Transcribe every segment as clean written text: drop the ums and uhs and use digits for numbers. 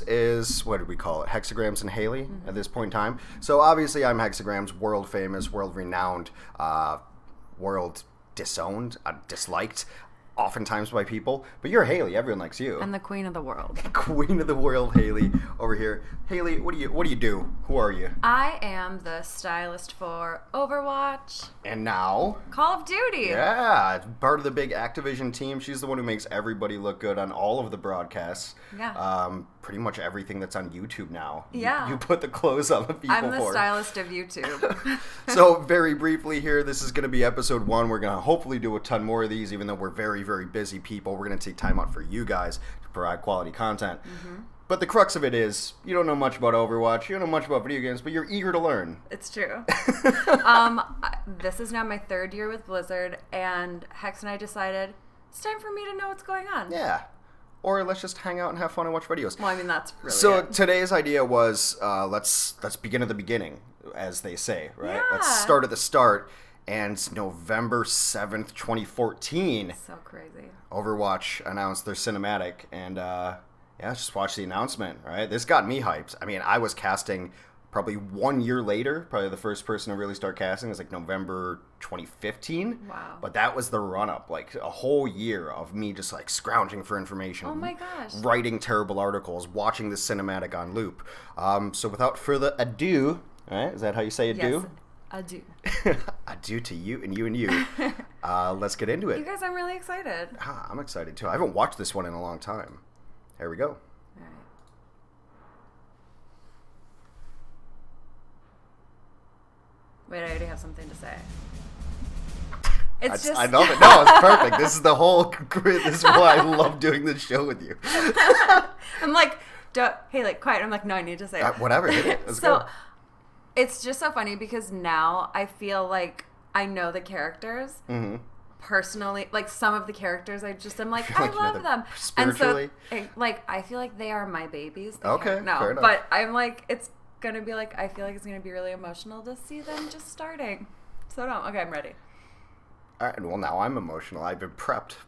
is, what did we call it? Hexagrams and Hayley at this point in time. So obviously I'm Hexagrams, world famous, world renowned, world disowned, disliked, oftentimes by people. But you're Hayley. Everyone likes you. I'm the queen of the world. Queen of the world, Hayley, over here. Hayley, what do you do? Who are you? I am the stylist for Overwatch. And now Call of Duty. Yeah, part of the big Activision team. She's the one who makes everybody look good on all of the broadcasts. Yeah. Pretty much everything that's on YouTube now. Yeah. You put the clothes on the people I'm the for. stylist of YouTube. So very briefly here, this is going to be episode 1. We're going to hopefully do a ton more of these, even though we're very, very busy people. We're going to take time out for you guys to provide quality content. But the crux of it is, you don't know much about Overwatch, you don't know much about video games, but you're eager to learn. It's true. This is now my 3rd year with Blizzard, and Hex and I decided it's time for me to know what's going on. Yeah. Or let's just hang out and have fun and watch videos. Well, I mean, that's really it. Today's idea was, let's begin at the beginning, as they say, right? Yeah. Let's start at the start. And November 7th, 2014. So crazy. Overwatch announced their cinematic, and just watch the announcement, right? This got me hyped. I mean, I was casting probably 1 year later. Probably the first person to really start casting was like November 2015. Wow. But that was the run-up, like a whole year of me just like scrounging for information. Oh my gosh. Writing terrible articles, watching the cinematic on loop. So without further ado, right? Is that how you say ado? Yes. Adieu. Adieu to you and you and you. Let's get into it. You guys, I'm really excited. I'm excited too. I haven't watched this one in a long time. Here we go. All right. Wait, I already have something to say. I love it. No, it's perfect. This is the whole. This is why I love doing this show with you. I'm like, hey, like, quiet. I'm like, no, I need to say it. Whatever. Hit it. Let's go. It's just so funny because now I feel like I know the characters personally. Like some of the characters, I'm like, I love them. Spiritually? And so, I feel like they are my babies. Okay, no, fair enough. but I'm like, it's going to be like, I feel like it's going to be really emotional to see them just starting. So no, okay, I'm ready. All right, well, now I'm emotional. I've been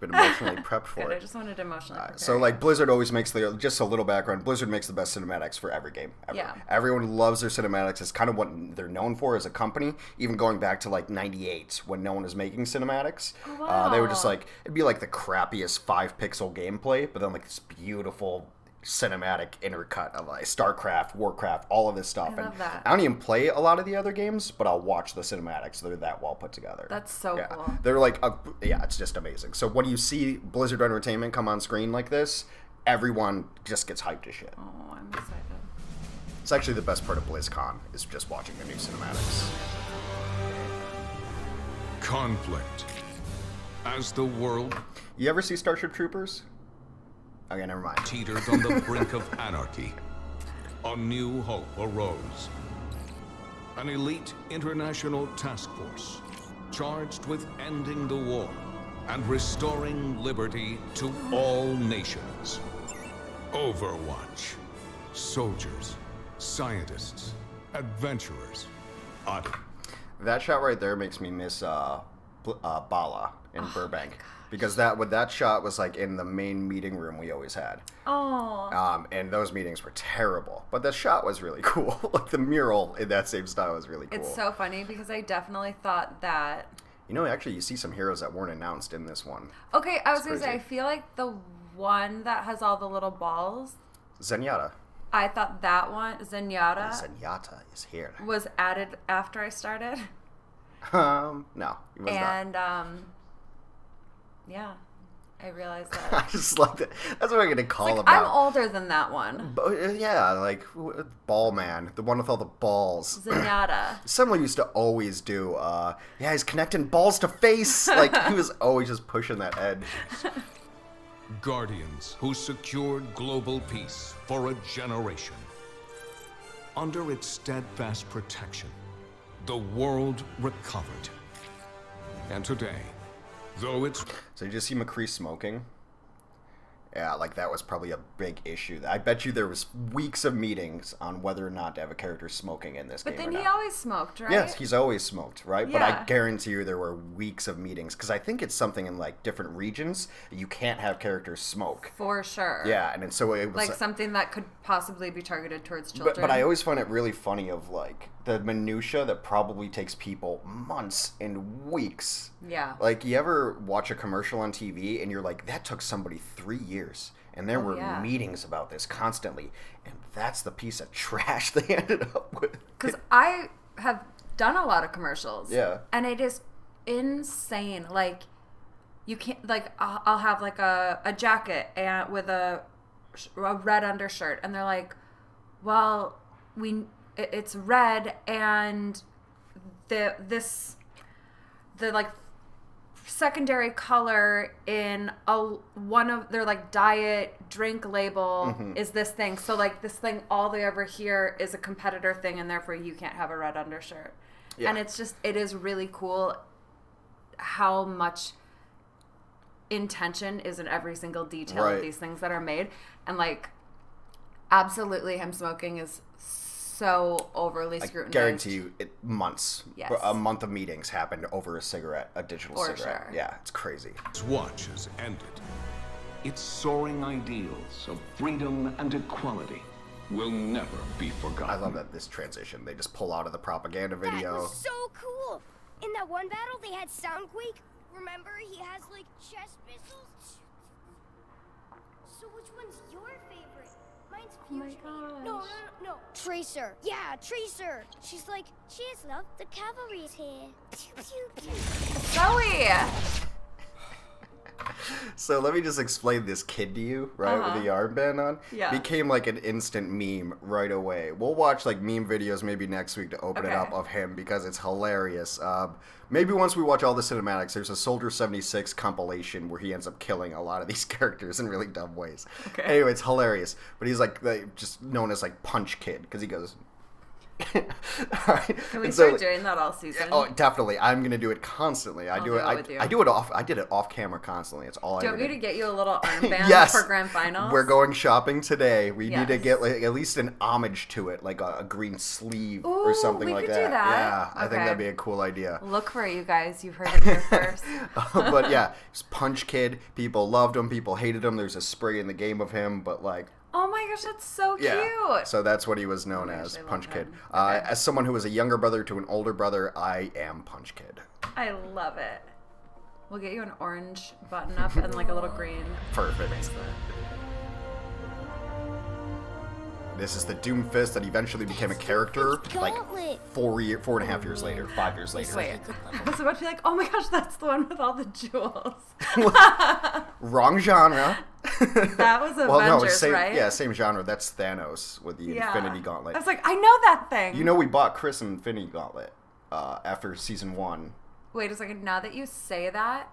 emotionally prepped for Good, it. I just wanted to emotionally prepare. So, like, Blizzard always makes just a little background, Blizzard makes the best cinematics for every game ever. Yeah. Everyone loves their cinematics. It's kind of what they're known for as a company, even going back to, like, 98 when no one was making cinematics. Oh, wow. They were just, like, it'd be, like, the crappiest 5-pixel gameplay, but then, like, this beautiful cinematic intercut of like StarCraft, Warcraft, all of this stuff. I love that. I don't even play a lot of the other games, but I'll watch the cinematics. They're that well put together. That's so cool. They're like, it's just amazing. So when you see Blizzard Entertainment come on screen like this, everyone just gets hyped as shit. Oh, I'm excited. It's actually the best part of BlizzCon is just watching the new cinematics. Conflict. As the world... You ever see Starship Troopers? Okay, never mind. Teetered on the brink of anarchy, a new hope arose. An elite international task force charged with ending the war and restoring liberty to all nations. Overwatch. Soldiers, scientists, adventurers. That shot right there makes me miss Bala in Burbank. Because that shot was like in the main meeting room we always had. Oh. And those meetings were terrible. But the shot was really cool. Like the mural in that same style was really cool. It's so funny because I definitely thought that... You know, actually, you see some heroes that weren't announced in this one. Okay, I was going to say, I feel like the one that has all the little balls... Zenyatta. I thought that one, Zenyatta... Zenyatta is here. ...was added after I started. No, it was not. And, yeah, I realized that. I just like that. That's what I'm going to call him. I'm older than that one. Yeah, like Ball Man, the one with all the balls. Zenyatta. Someone used to always do, he's connecting balls to face. Like, he was always just pushing that edge. Guardians who secured global peace for a generation. Under its steadfast protection, the world recovered. And today, though it's... So you just see McCree smoking, Yeah, like that was probably a big issue. I bet you there was weeks of meetings on whether or not to have a character smoking in this game. But then he always smoked, right? Yes, he's always smoked, right? Yeah. But I guarantee you there were weeks of meetings because I think it's something in like different regions you can't have characters smoke. For sure. Yeah, and so it was like something that could possibly be targeted towards children. But I always find it really funny of like the minutia that probably takes people months and weeks. Yeah. Like you ever watch a commercial on TV and you're like, that took somebody 3 years. And there were meetings about this constantly. And that's the piece of trash they ended up with. Because I have done a lot of commercials. Yeah. And it is insane. Like, you can't, like, I'll have like a jacket and with a red undershirt. And they're like, well, it's red and the like secondary color in one of their like diet drink label is this thing. So like this thing all the way over here is a competitor thing and therefore you can't have a red undershirt. Yeah. And it is really cool how much intention is in every single detail of these things that are made. And like absolutely him smoking is so overly scrutinized. I guarantee you, months. Yes. A month of meetings happened over a cigarette, a digital For cigarette. sure. Yeah, it's crazy. Its watch has ended. Its soaring ideals of freedom and equality will never be forgotten. I love that this transition. They just pull out of the propaganda video. That was so cool. In that one battle, they had Soundquake. Remember, he has like chest missiles. So which one's your favorite? Mine's Fusion. Oh my gosh. No. Tracer. Yeah, Tracer. She's like, cheers, love. The cavalry's here. Pew, pew, pew. Zoe! So let me just explain this kid to you, right, with the armband on. Yeah. Became like an instant meme right away. We'll watch like meme videos maybe next week to open it up of him because it's hilarious. Maybe once we watch all the cinematics, there's a Soldier 76 compilation where he ends up killing a lot of these characters in really dumb ways. Okay. Anyway, it's hilarious. But he's like just known as like Punch Kid because he goes... Can we start doing that all season? Oh, definitely. I'm gonna do it constantly. I do it I did it off camera constantly. It's all I do. Do you want me to get you a little armband yes. for grand finals? We're going shopping today. We need to get like, at least an homage to it, like a green sleeve or something we like could that. do that. Yeah, I think that'd be a cool idea. Look for it, you guys. You've heard it here first. But yeah, it's Punch Kid. People loved him. People hated him. There's a spray in the game of him, but like. Oh my gosh, that's so cute. Yeah. So that's what he was known as, Punch Kid. Okay. As someone who was a younger brother to an older brother, I am Punch Kid. I love it. We'll get you an orange button up and like a little green Perfect. bracelet. This is the Doom Fist that eventually became a character like 4.5 years later, 5 years later. Wait, I was about to be like, oh my gosh, that's the one with all the jewels. Wrong genre. That was Avengers, right? Yeah, same genre. That's Thanos with the Infinity Gauntlet. I was like, I know that thing. You know, we bought Chris an Infinity Gauntlet after season 1. Wait a second. Now that you say that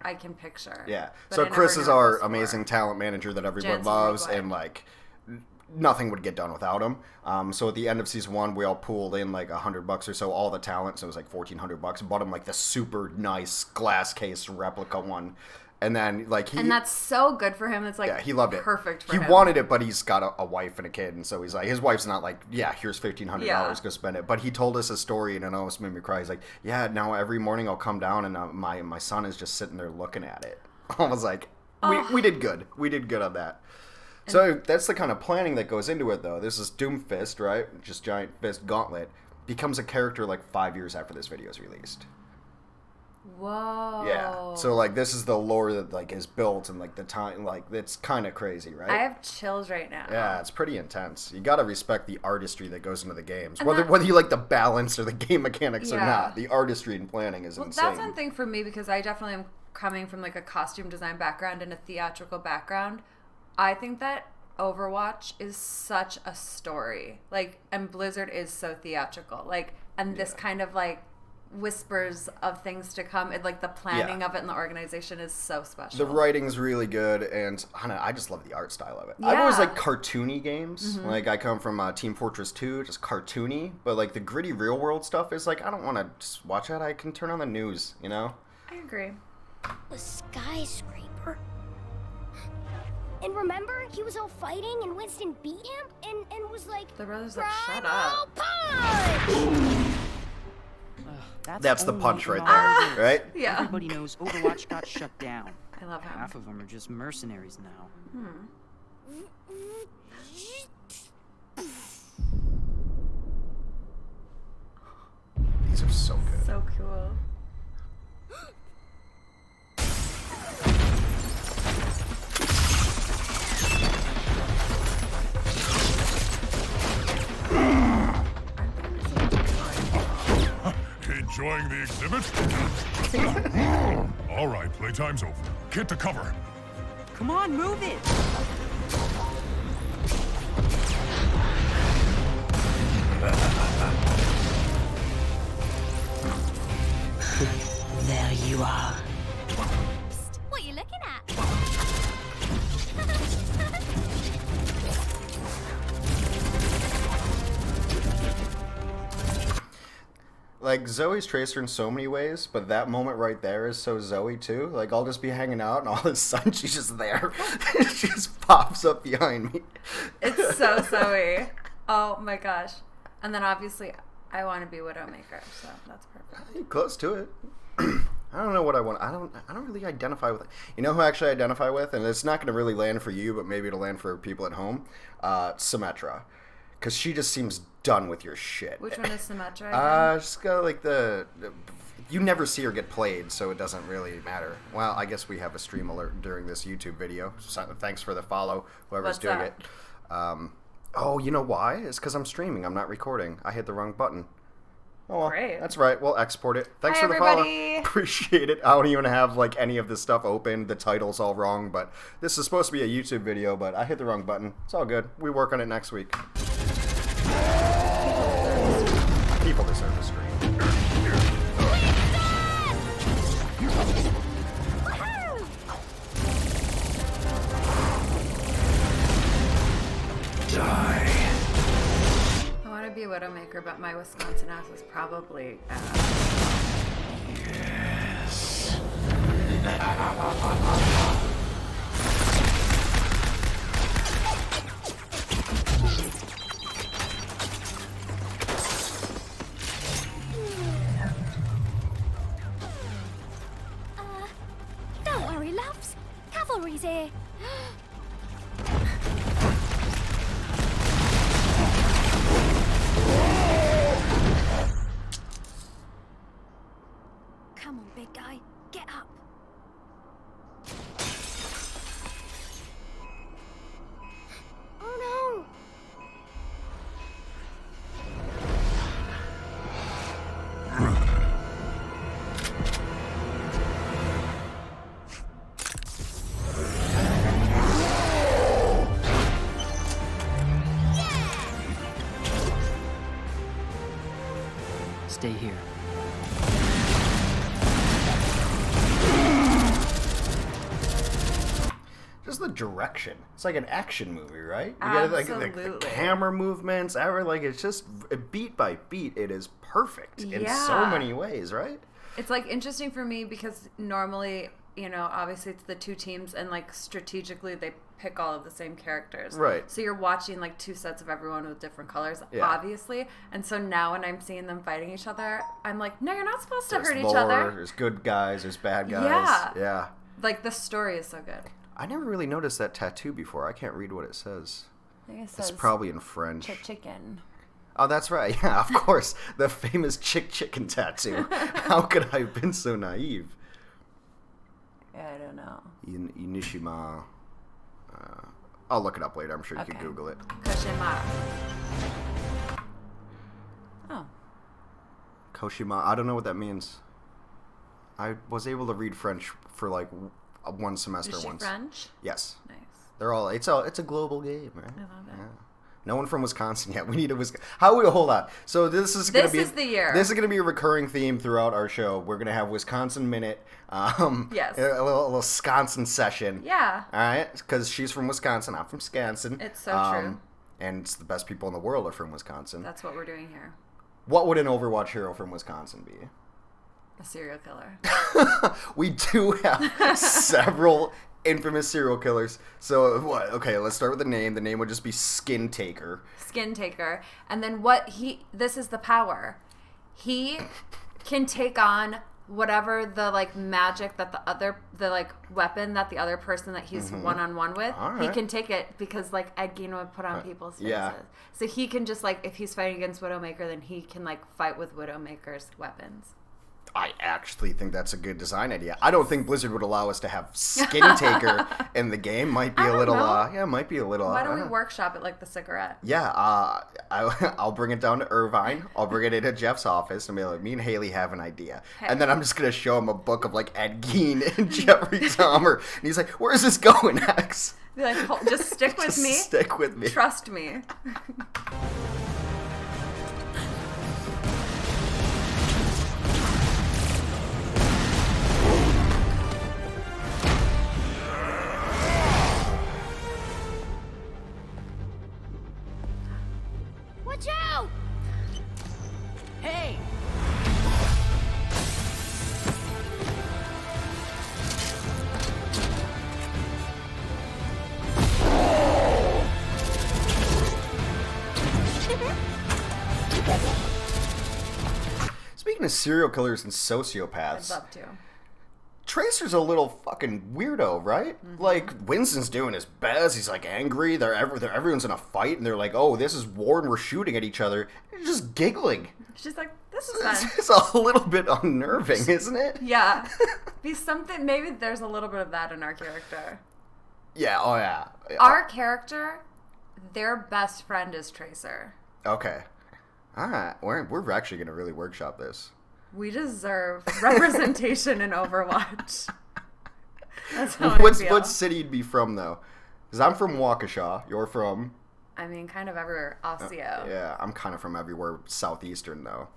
I can picture. Yeah. But So I Chris never is knew it our was for. amazing talent manager that everyone Jensen loves, Worldwide. and like nothing would get done without him. So at the end of season 1, we all pooled in like $100 or so, all the talent. So it was like $1,400. Bought him like the super nice glass case replica one. And then like and that's so good for him. It's like he loved it. Perfect for him. He wanted it, but he's got a wife and a kid, and so he's like, his wife's not like, yeah, here's $1,500, go spend it. But he told us a story, and it almost made me cry. He's like, yeah, now every morning I'll come down, and my son is just sitting there looking at it. I was like, we did good. We did good on that. So that's the kind of planning that goes into it, though. This is Doom Fist, right? Just giant fist gauntlet. Becomes a character like 5 years after this video is released. Whoa. Yeah. So like this is the lore that like is built and like the time, like it's kind of crazy, right? I have chills right now. Yeah, it's pretty intense. You got to respect the artistry that goes into the games, whether you like the balance or the game mechanics or not. The artistry and planning is insane. That's one thing for me because I definitely am coming from like a costume design background and a theatrical background. I think that Overwatch is such a story, like, and Blizzard is so theatrical, like, and this kind of like whispers of things to come, and like the planning of it and the organization is so special. The writing's really good, and I just love the art style of it. I've always liked cartoony games. Like I come from Team Fortress 2, just cartoony, but like the gritty real world stuff is like I don't want to just watch that. I can turn on the news, you know. I agree. A skyscraper. And remember, he was all fighting and Winston beat him and was like, The brother's like, shut "Primal up. punch!" That's the only punch in right our there, right? Yeah. Everybody knows Overwatch got shut down. I love him. Half of them are just mercenaries now. These are so good. So cool. Enjoying the exhibit? All right, playtime's over. Get to cover. Come on, move it! There you are. Psst, what are you looking at? Like, Zoe's Tracer in so many ways, but that moment right there is so Zoe, too. Like, I'll just be hanging out, and all of a sudden, she's just there. She just pops up behind me. It's so Zoe. Oh my gosh. And then obviously, I want to be Widowmaker, so that's perfect. Close to it. I don't know what I want. I don't really identify with it. You know who I actually identify with? And it's not going to really land for you, but maybe it'll land for people at home. Symmetra. Because she just seems done with your shit. Which one is Symmetra again? Just got like the you never see her get played, so it doesn't really matter. Well, I guess we have a stream alert during this YouTube video. So thanks for the follow, whoever's What's doing that? it. Oh, you know why? It's because I'm streaming. I'm not recording. I hit the wrong button. Oh, well, Great. that's right. We'll export it. Thanks Hi, for the everybody. follow. Appreciate it. I don't even have like any of this stuff open. The title's all wrong, but this is supposed to be a YouTube video, but I hit the wrong button. It's all good. We work on it next week. People deserve a stream. I want to be a Widowmaker, but my Wisconsin ass is probably Don't worry, loves. Cavalry's here. Come on, big guy. Get up. Oh no! Stay here. Just the direction. It's like an action movie, right? You get like the Absolutely. camera movements, it's just beat by beat. It is perfect in so Yeah. many ways, right? It's like interesting for me because normally, you know, obviously it's the two teams and like strategically they pick all of the same characters. Right. So you're watching like two sets of everyone with different colors, Yeah. obviously. And so now when I'm seeing them fighting each other, I'm like, no, you're not supposed to There's hurt each lore, other. There's good guys, there's bad guys. Yeah. Yeah. Like the story is so good. I never really noticed that tattoo before. I can't read what it says. I think it It's says probably in French. chicken. Oh, that's right. Yeah, of course. The famous chicken tattoo. How could I have been so naive? Yeah, I don't know. Inishima. I'll look it up later. I'm sure you can Okay. Google it. Koshima. Oh. Koshima. I don't know what that means. I was able to read French for like one semester Is she once. French? Yes. Nice. They're all. It's a global game, right? I love it. Yeah. No one from Wisconsin yet. We need a Wisconsin. Hold on. So this is gonna This be is the year. This is gonna be a recurring theme throughout our show. We're gonna have Wisconsin Minute. Yes. A little Wisconsin session. Yeah. All right, because she's from Wisconsin. I'm from Skansen. It's so true. And it's the best people in the world are from Wisconsin. That's what we're doing here. What would an Overwatch hero from Wisconsin be? A serial killer. We do have several infamous serial killers. So, what? Okay, let's start with the name. The name would just be Skin Taker. Skin Taker. And then this is the power. He can take on whatever the, like, magic that the like, weapon that the other person that he's one-on-one with, All right. he can take it because, like, Ed Gein would put on people's faces. Yeah. So he can just, like, if he's fighting against Widowmaker, then he can, like, fight with Widowmaker's weapons. I actually think that's a good design idea. I don't think Blizzard would allow us to have Skin Taker in the game. Might be I a don't little, know. Might be a little. Why don't we workshop it like the cigarette? Yeah, I'll bring it down to Irvine. I'll bring it into Jeff's office and be like, me and Haley have an idea. Hey. And then I'm just going to show him a book of, like, Ed Gein and Jeffrey Dahmer. And he's like, where's this going, Hex? Be like, just stick with Just me. stick with me. Trust me. Watch out! Hey! Speaking of serial killers and I'd sociopaths, love to. Tracer's a little fucking weirdo, right? Like, Winston's doing his best. He's, like, angry. Everyone's in a fight, and they're like, oh, this is war, and we're shooting at each other. He's just giggling. She's like, this is fun. It's a little bit unnerving, isn't it? Yeah. Be something, maybe there's a little bit of that in our character. Yeah, oh yeah. Our character, their best friend is Tracer. Okay. Alright, we're actually going to really workshop this. We deserve representation in Overwatch. That's how I What feel. city you'd be from, though? Because I'm from Waukesha. You're from? I mean, kind of everywhere. Osseo. Yeah, I'm kind of from everywhere southeastern, though.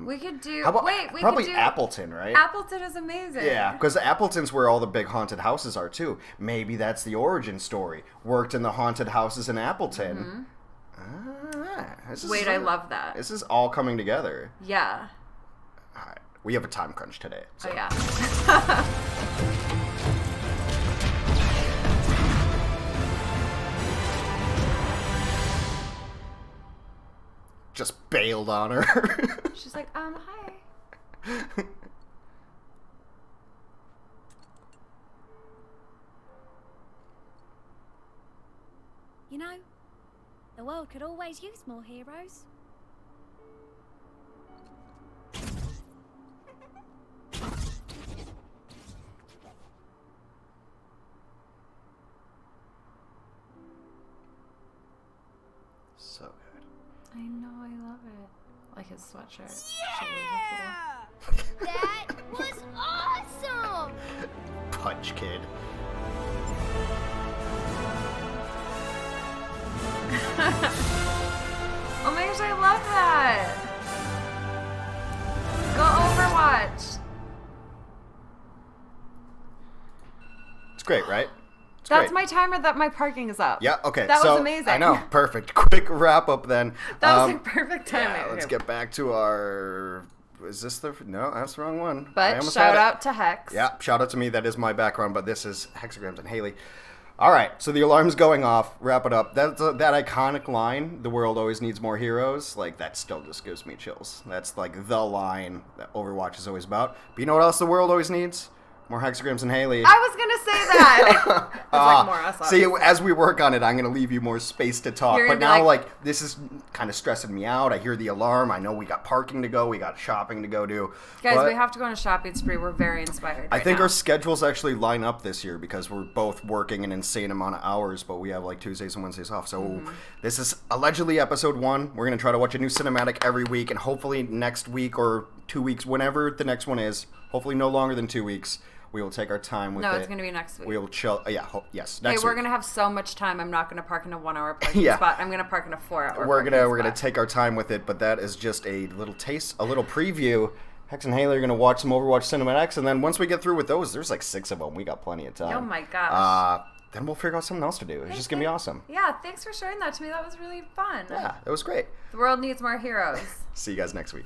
We could do... How about we probably could do... Appleton, right? Appleton is amazing. Yeah, because Appleton's where all the big haunted houses are, too. Maybe that's the origin story. Worked in the haunted houses in Appleton. Wait, I love that. This is all coming together. Yeah. All right. We have a time crunch today. So. Oh, yeah. Just bailed on her. She's like, hi. You know, the world could always use more heroes. So good. I know, I love it. Like his sweatshirt. Yeah! That was awesome! Punch Kid. Oh my gosh, I love that. Go Overwatch. It's great, right? It's That's great. my timer that my parking is up. Yeah, okay. That so, was amazing. I know. Perfect. Quick wrap up then. That was like perfect timing. Yeah, let's get back to our... Is this the... No, that's the wrong one. I But almost shout had it. out to Hex. Yeah, shout out to me. That is my background, but this is Hexagrams and Haley. All right, so the alarm's going off. Wrap it up. That iconic line, the world always needs more heroes, like, that still just gives me chills. That's, like, the line that Overwatch is always about. But you know what else the world always needs? More Hexagrams and Haley. I was going to say that. It's like more us. See, as we work on it, I'm going to leave you more space to talk. You're But gonna be now, like- this is kind of stressing me out. I hear the alarm. I know we got parking to go. We got shopping to go do. Guys, But we have to go on a shopping spree. We're very inspired I right think now. our schedules actually line up this year because we're both working an insane amount of hours, but we have like Tuesdays and Wednesdays off. So this is allegedly episode 1. We're going to try to watch a new cinematic every week, and hopefully next week or 2 weeks, whenever the next one is, hopefully no longer than 2 weeks, we will take our time with it. No, it's going to be next week. We will chill. Yes, Hey, next we're week. going to have so much time. I'm not going to park in a 1-hour parking Yeah. spot. I'm going to park in a 4-hour We're parking gonna spot. take our time with it, but that is just a little taste, a little preview. Hex and Haley are gonna watch some Overwatch Cinematics, and then once we get through with those, there's like 6 of them. We got plenty of time. Oh my gosh. Then we'll figure out something else to do. It's just gonna be awesome. Yeah, thanks for sharing that to me. That was really fun. Yeah, it was great. The world needs more heroes. See you guys next week.